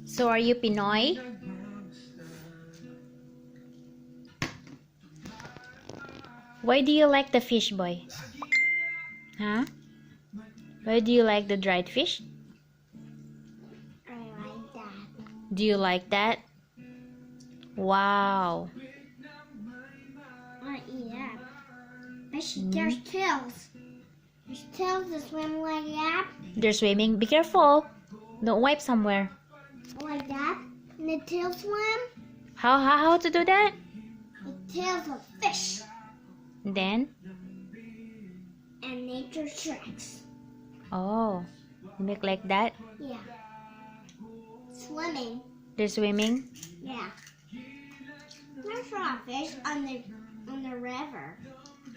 So are you Pinoy? Why do you like the fish, boy? Huh? Why do you like the dried fish? I like that. Do you like that? Wow. I eat that. There's tails. There's tails that swim like that. They're swimming. Be careful. Don't wipe somewhere. Like that. And the tails swim. How to do that? The tails of fish. Then? And nature tricks. Oh. You make like that? Yeah. Swimming. They're swimming? Yeah. There's a lot of fish on the river.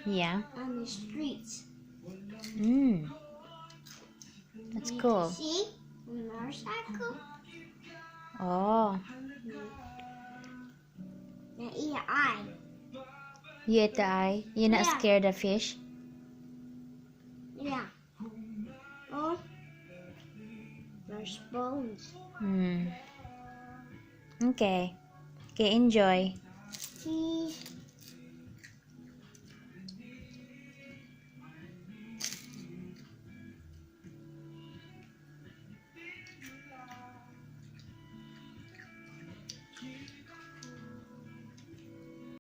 Yeah. On the streets. That's cool. See? Motorcycle. Oh. Now eat an eye. You ate the eye? You're not Yeah. scared of fish? Yeah. Oh. There's bones. Okay. Okay, enjoy. See?